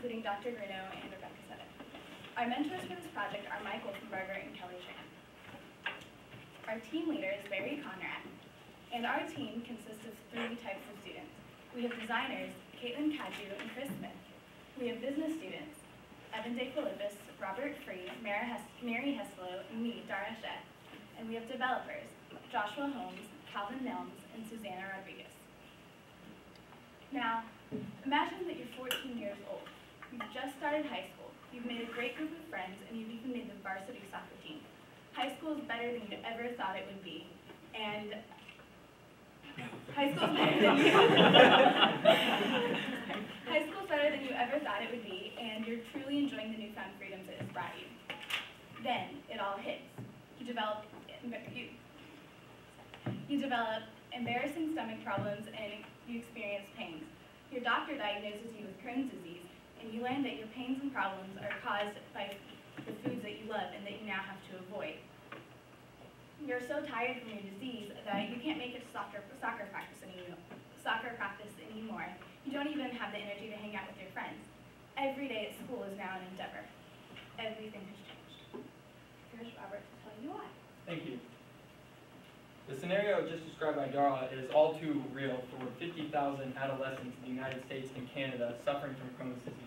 including Dr. Grino and Rebecca Sennett. Our mentors for this project are Michael Berger and Kelly Shan. Our team leader is Barry Conrad, and our team consists of 3 types of students. We have designers, Caitlin Caju and Chris Smith. We have business students, Evan De Philippis, Robert Free, Mary Heslow, and me, Dara Shet. And we have developers, Joshua Holmes, Calvin Nelms, and Susanna Rodriguez. Now, imagine that you're 14 years old. You've just started high school. You've made a great group of friends, and you've even made the varsity soccer team. High school is better than you ever thought it would be, and high school's better than you ever thought it would be, and you're truly enjoying the newfound freedoms it has brought you. Then it all hits. You develop embarrassing stomach problems, and you experience pains. Your doctor diagnoses you with Crohn's disease, and you learn that your pains and problems are caused by the foods that you love and that you now have to avoid. You're so tired from your disease that you can't make it to soccer practice anymore. You don't even have the energy to hang out with your friends. Every day at school is now an endeavor. Everything has changed. Here's Robert to tell you why. Thank you. The scenario just described by Dara is all too real for 50,000 adolescents in the United States and Canada suffering from Crohn's disease.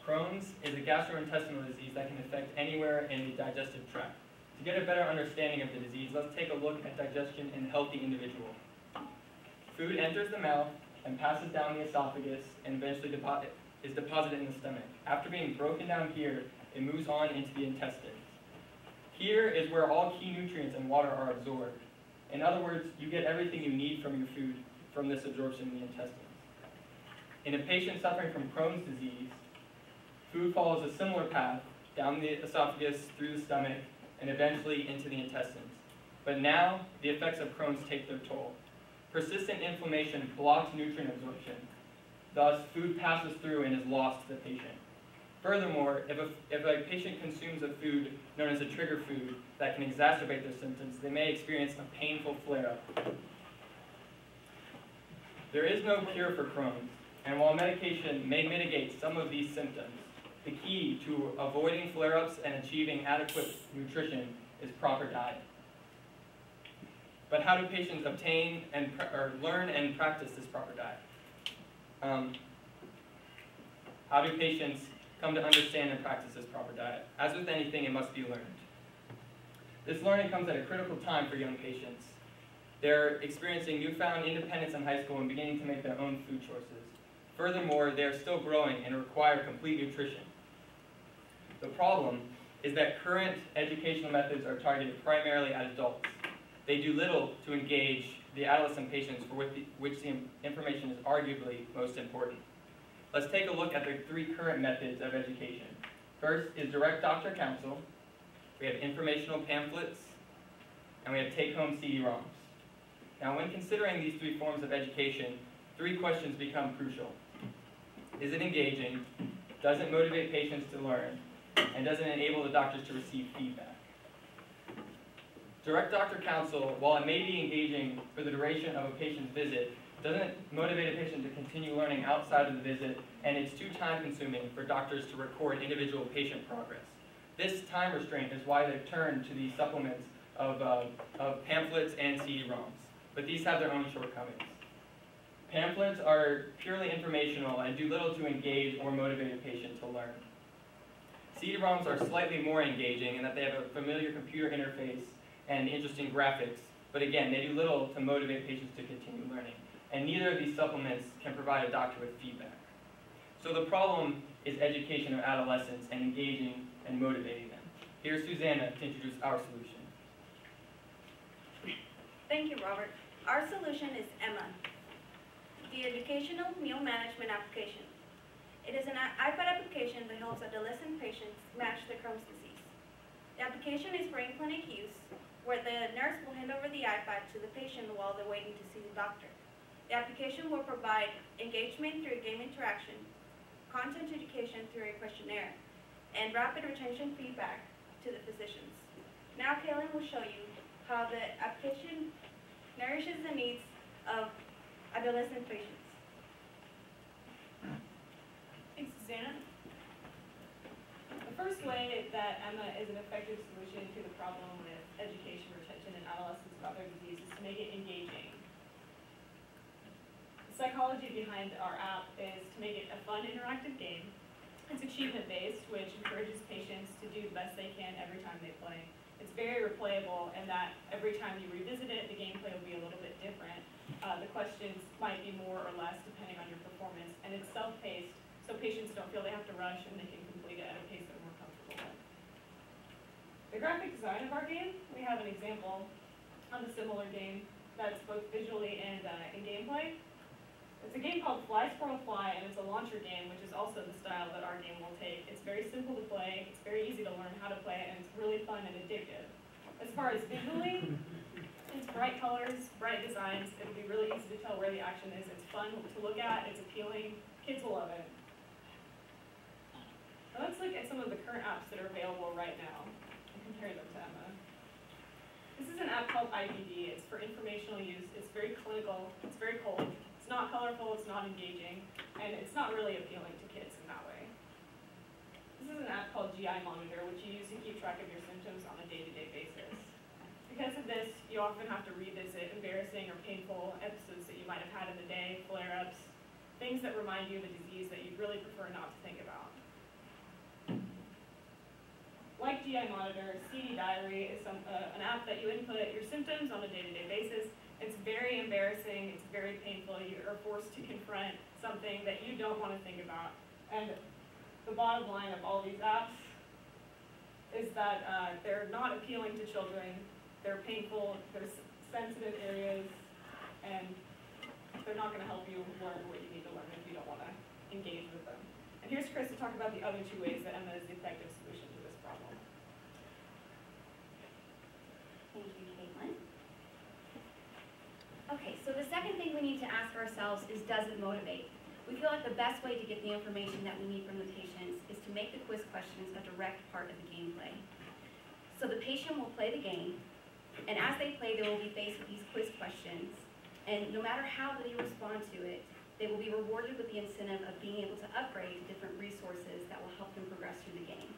Crohn's is a gastrointestinal disease that can affect anywhere in the digestive tract. To get a better understanding of the disease, let's take a look at digestion in a healthy individual. Food enters the mouth and passes down the esophagus and eventually is deposited in the stomach. After being broken down here, it moves on into the intestines. Here is where all key nutrients and water are absorbed. In other words, you get everything you need from your food from this absorption in the intestines. In a patient suffering from Crohn's disease, food follows a similar path down the esophagus, through the stomach, and eventually into the intestines. But now, the effects of Crohn's take their toll. Persistent inflammation blocks nutrient absorption. Thus, food passes through and is lost to the patient. Furthermore, if a patient consumes a food known as a trigger food that can exacerbate their symptoms, they may experience a painful flare-up. There is no cure for Crohn's, and while medication may mitigate some of these symptoms, the key to avoiding flare-ups and achieving adequate nutrition is proper diet. But how do patients obtain and learn and practice this proper diet? How do patients come to understand and practice this proper diet? As with anything, it must be learned. This learning comes at a critical time for young patients. They're experiencing newfound independence in high school and beginning to make their own food choices. Furthermore, they are still growing and require complete nutrition. The problem is that current educational methods are targeted primarily at adults. They do little to engage the adolescent patients for which the information is arguably most important. Let's take a look at the 3 current methods of education. First is direct doctor counsel, we have informational pamphlets, and we have take-home CD-ROMs. Now, when considering these 3 forms of education, 3 questions become crucial. Is it engaging? Does it motivate patients to learn? And does it enable the doctors to receive feedback? Direct doctor counsel, while it may be engaging for the duration of a patient's visit, doesn't motivate a patient to continue learning outside of the visit, and it's too time-consuming for doctors to record individual patient progress. This time restraint is why they've turned to these supplements of pamphlets and CD-ROMs, but these have their own shortcomings. Pamphlets are purely informational and do little to engage or motivate a patient to learn. CD-ROMs are slightly more engaging in that they have a familiar computer interface and interesting graphics, but again, they do little to motivate patients to continue learning. And neither of these supplements can provide a doctor with feedback. So the problem is education of adolescents and engaging and motivating them. Here's Susanna to introduce our solution. Thank you, Robert. Our solution is Emma, the Educational Meal Management Application. It is an iPad application that helps adolescent patients match their Crohn's disease. The application is for in-clinic use, where the nurse will hand over the iPad to the patient while they're waiting to see the doctor. The application will provide engagement through game interaction, content education through a questionnaire, and rapid retention feedback to the physicians. Now Kaylin will show you how the application nourishes the needs of adolescent patients. Thanks, Susanna. advocate that Emma is an effective solution to the problem with education retention in adolescents about their disease is to make it engaging. The psychology behind our app is to make it a fun, interactive game. It's achievement-based, which encourages patients to do the best they can every time they play. It's very replayable in that every time you revisit it, the gameplay will be a little bit different. The questions might be more or less depending on your performance, and it's self-paced, so patients don't feel they have to rush and they can complete it at a pace they're more comfortable with. The graphic design of our game, we have an example of a similar game that's both visually and in gameplay. It's a game called Fly Squirrel Fly, and it's a launcher game, which is also the style that our game will take. It's very simple to play, it's very easy to learn how to play it, and it's really fun and addictive. As far as visually, it's bright colors, bright designs. It'll be really easy to tell where the action is. It's fun to look at, it's appealing, kids will love it. Now let's look at some of the current apps that are available right now and compare them to Emma. This is an app called IBD. It's for informational use. It's very clinical, it's very cold. It's not colorful, it's not engaging, and it's not really appealing to kids in that way. This is an app called GI Monitor, which you use to keep track of your symptoms on a day-to-day basis. Because of this, you often have to revisit embarrassing or painful episodes that you might have had in the day, flare-ups, things that remind you of a disease that you'd really prefer not to think about. Like GI Monitor, CD Diary is an app that you input your symptoms on a day-to-day basis. It's very embarrassing, it's very painful. You are forced to confront something that you don't want to think about. And the bottom line of all these apps is that they're not appealing to children, they're painful, they're sensitive areas, and they're not going to help you learn what you need to learn if you don't want to engage with them. And here's Chris to talk about the other two ways that Emma is the effective solution to this problem. Thank you, Caitlin. Okay, so the second thing we need to ask ourselves is, does it motivate? We feel like the best way to get the information that we need from the patients is to make the quiz questions a direct part of the gameplay. So the patient will play the game, and as they play, they will be faced with these quiz questions, and no matter how they respond to it, they will be rewarded with the incentive of being able to upgrade to different resources that will help them progress through the game.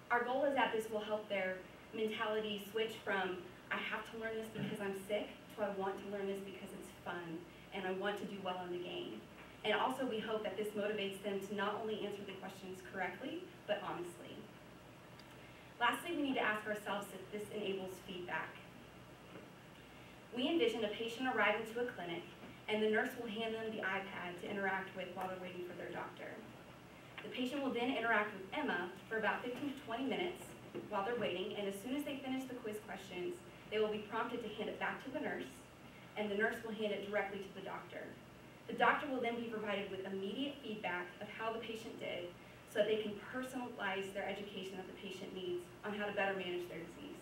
Our goal is that this will help their mentality switch from, I have to learn this because I'm sick, to I want to learn this because it's fun, and I want to do well in the game. And also we hope that this motivates them to not only answer the questions correctly, but honestly. Lastly, we need to ask ourselves if this enables feedback. We envision a patient arriving to a clinic, and the nurse will hand them the iPad to interact with while they're waiting for their doctor. The patient will then interact with Emma for about 15 to 20 minutes while they're waiting, and as soon as they finish the quiz questions, they will be prompted to hand it back to the nurse, and the nurse will hand it directly to the doctor. The doctor will then be provided with immediate feedback of how the patient did, so that they can personalize their education that the patient needs on how to better manage their disease.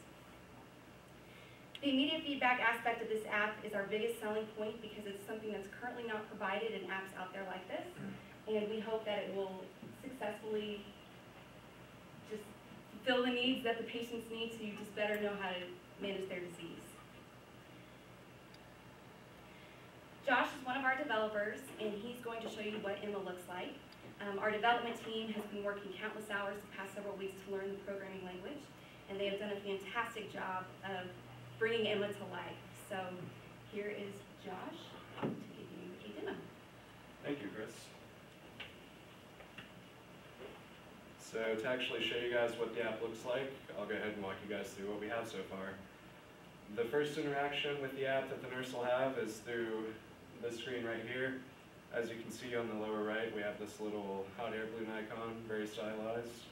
The immediate feedback aspect of this app is our biggest selling point because it's something that's currently not provided in apps out there like this, and we hope that it will successfully just fill the needs that the patients need to just better know how to manage their disease. Josh is one of our developers, and he's going to show you what Emma looks like. Our development team has been working countless hours the past several weeks to learn the programming language, and they have done a fantastic job of bringing Emma to life. So here is Josh to give you a demo. Thank you, Chris. So to actually show you guys what the app looks like, I'll go ahead and walk you guys through what we have so far. The first interaction with the app that the nurse will have is through this screen right here. As you can see on the lower right, we have this little hot air balloon icon, very stylized.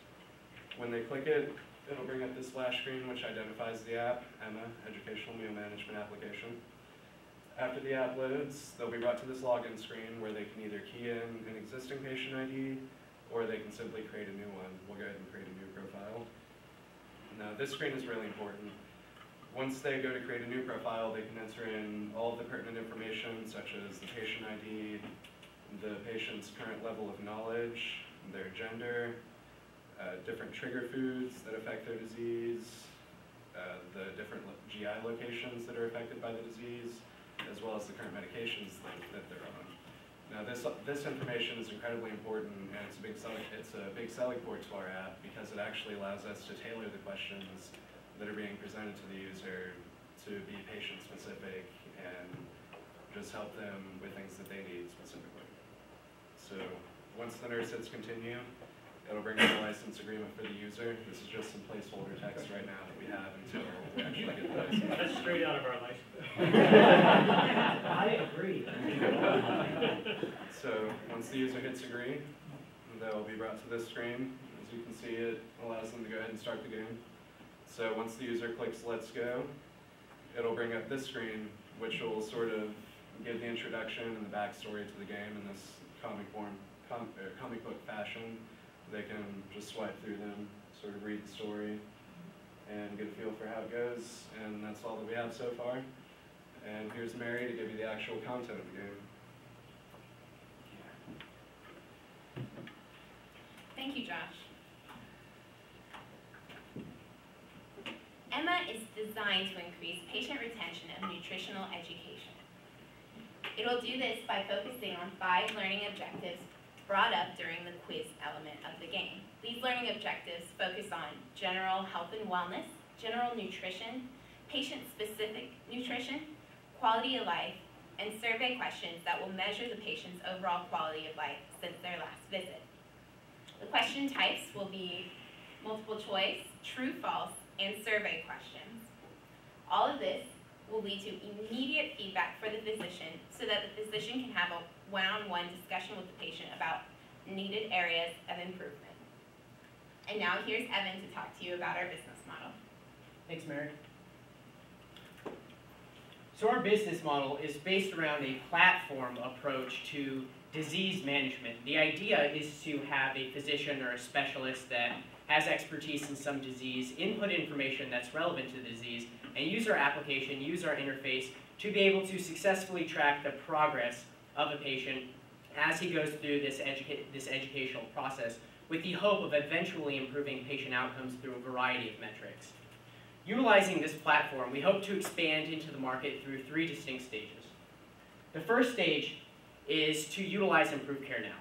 When they click it, it'll bring up this splash screen which identifies the app, Emma, Educational Meal Management Application. After the app loads, they'll be brought to this login screen where they can either key in an existing patient ID or they can simply create a new one. We'll go ahead and create a new profile. Now this screen is really important. Once they go to create a new profile, they can enter in all of the pertinent information such as the patient ID, the patient's current level of knowledge, their gender, different trigger foods that affect their disease, the different GI locations that are affected by the disease, as well as the current medications that they're on. Now this information is incredibly important, and it's a big selling point to our app because it actually allows us to tailor the questions that are being presented to the user to be patient specific and just help them with things that they need specifically. So once the nurse hits continue, it'll bring up a license agreement for the user. This is just some placeholder text right now that we have until we actually get the license. That's straight out of our license. I agree. So once the user hits agree, they'll be brought to this screen. As you can see, it allows them to go ahead and start the game. So once the user clicks let's go, it'll bring up this screen, which will sort of give the introduction and the backstory to the game in this comic book fashion. They can just swipe through them, sort of read the story, and get a feel for how it goes. And that's all that we have so far. And here's Mary to give you the actual content of the game. Thank you, Josh. Emma is designed to increase patient retention of nutritional education. It will do this by focusing on 5 learning objectives brought up during the quiz element of the game. These learning objectives focus on general health and wellness, general nutrition, patient-specific nutrition, quality of life, and survey questions that will measure the patient's overall quality of life since their last visit. The question types will be multiple choice, true, false, and survey questions. All of this will lead to immediate feedback for the physician so that the physician can have a one-on-one discussion with the patient about needed areas of improvement. And now here's Evan to talk to you about our business model. Thanks, Mary. So our business model is based around a platform approach to disease management. The idea is to have a physician or a specialist that has expertise in some disease, input information that's relevant to the disease, and use our application, use our interface to be able to successfully track the progress of a patient as he goes through this educational process with the hope of eventually improving patient outcomes through a variety of metrics. Utilizing this platform, we hope to expand into the market through 3 distinct stages. The first stage is to utilize Improve Care Now.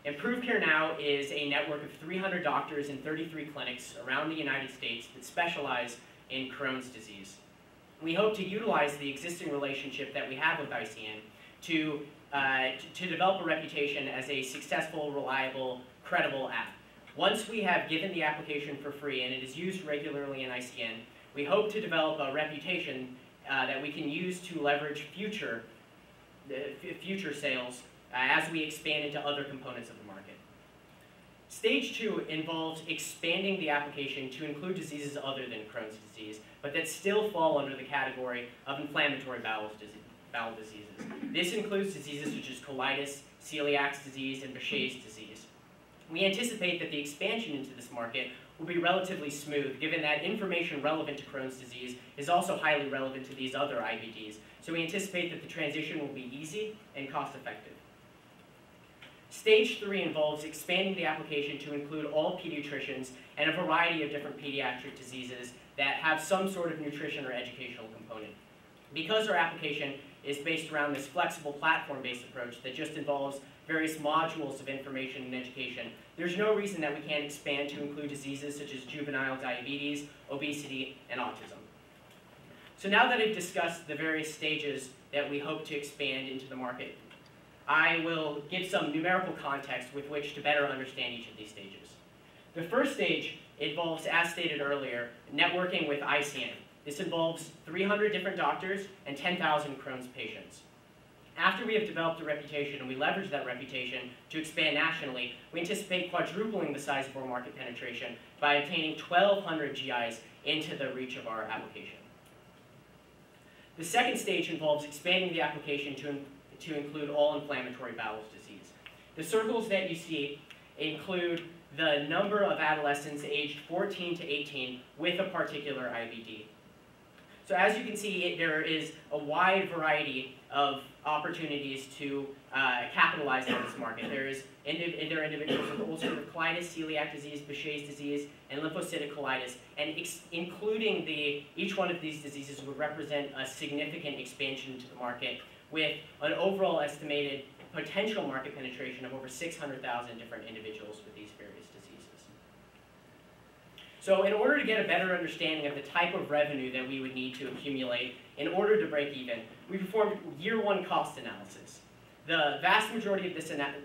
Improve Care Now is a network of 300 doctors in 33 clinics around the United States that specialize in Crohn's disease. We hope to utilize the existing relationship that we have with Icn to develop a reputation as a successful, reliable, credible app. Once we have given the application for free and it is used regularly in Icn, we hope to develop a reputation that we can use to leverage future sales as we expand into other components of the market. Stage 2 involves expanding the application to include diseases other than Crohn's disease, but that still fall under the category of inflammatory bowel diseases. This includes diseases such as colitis, celiac disease, and Behçet's disease. We anticipate that the expansion into this market will be relatively smooth, given that information relevant to Crohn's disease is also highly relevant to these other IBDs. So we anticipate that the transition will be easy and cost-effective. Stage 3 involves expanding the application to include all pediatricians and a variety of different pediatric diseases that have some sort of nutrition or educational component. Because our application is based around this flexible platform-based approach that just involves various modules of information and education, there's no reason that we can't expand to include diseases such as juvenile diabetes, obesity, and autism. So now that I've discussed the various stages that we hope to expand into the market, I will give some numerical context with which to better understand each of these stages. The first stage involves, as stated earlier, networking with Icn. This involves 300 different doctors and 10,000 Crohn's patients. After we have developed a reputation and we leverage that reputation to expand nationally, we anticipate quadrupling the size of our market penetration by obtaining 1,200 GIs into the reach of our application. The second stage involves expanding the application to include all inflammatory bowel disease. The circles that you see include the number of adolescents aged 14 to 18 with a particular IBD. So as you can see, there is a wide variety of opportunities to capitalize on this market. There are individuals with ulcerative colitis, celiac disease, Behçet's disease, and lymphocytic colitis, and including each one of these diseases would represent a significant expansion into the market with an overall estimated potential market penetration of over 600,000 different individuals with these various diseases. So in order to get a better understanding of the type of revenue that we would need to accumulate in order to break even, we performed year one cost analysis. The vast majority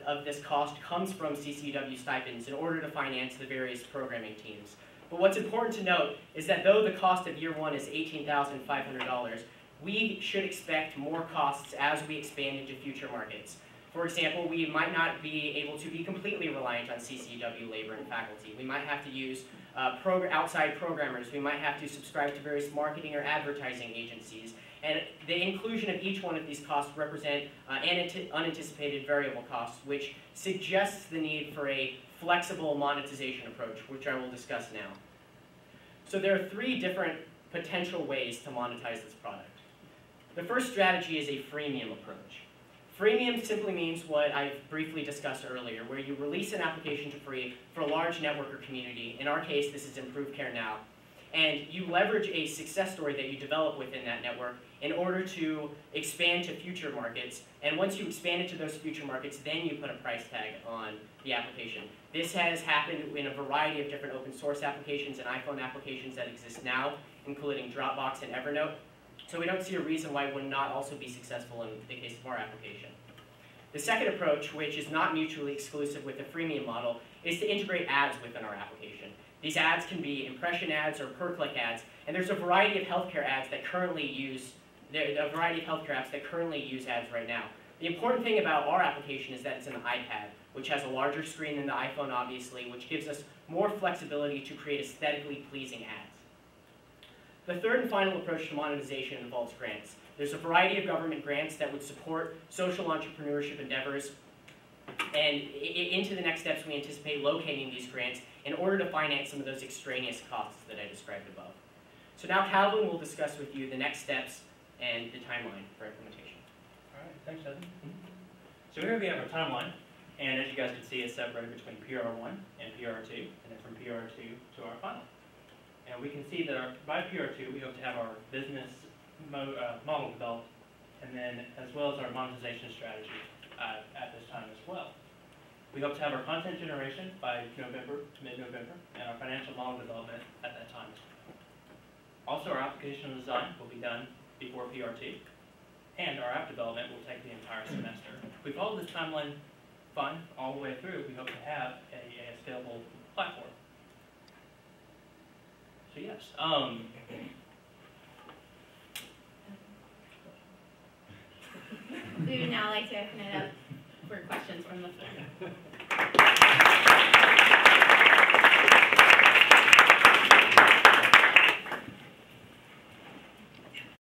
of this cost comes from CCEW stipends in order to finance the various programming teams. But what's important to note is that though the cost of year one is $18,500, we should expect more costs as we expand into future markets. For example, we might not be able to be completely reliant on CCEW labor and faculty. We might have to use outside programmers. We might have to subscribe to various marketing or advertising agencies. And the inclusion of each one of these costs represent unanticipated variable costs, which suggests the need for a flexible monetization approach, which I will discuss now. So there are three different potential ways to monetize this product. The first strategy is a freemium approach. Freemium simply means what I've briefly discussed earlier, where you release an application to free for a large network or community. In our case, this is Improve Care Now. And you leverage a success story that you develop within that network in order to expand to future markets. And once you expand it to those future markets, then you put a price tag on the application. This has happened in a variety of different open source applications and iPhone applications that exist now, including Dropbox and Evernote. So we don't see a reason why it would not also be successful in the case of our application. The second approach, which is not mutually exclusive with the freemium model, is to integrate ads within our application. These ads can be impression ads or per-click ads, and there's a variety of healthcare ads that currently use apps that currently use ads right now. The important thing about our application is that it's an iPad, which has a larger screen than the iPhone, obviously, which gives us more flexibility to create aesthetically pleasing ads. The third and final approach to monetization involves grants. There's a variety of government grants that would support social entrepreneurship endeavors, and into the next steps, we anticipate locating these grants in order to finance some of those extraneous costs that I described above. So now Calvin will discuss with you the next steps and the timeline for implementation. All right, thanks, Evan. So here we have our timeline, and as you guys can see, it's separated between PR1 and PR2, and then from PR2 to our final. And we can see that by PR2, we hope to have our business model developed, and then as well as our monetization strategy at this time as well. We hope to have our content generation by November to mid-November, and our financial model development at that time as well. Also, our application design will be done before PR2, and our app development will take the entire semester. If we follow this timeline fun all the way through, we hope to have a scalable platform. So yes, We would now like to open it up for questions from the floor.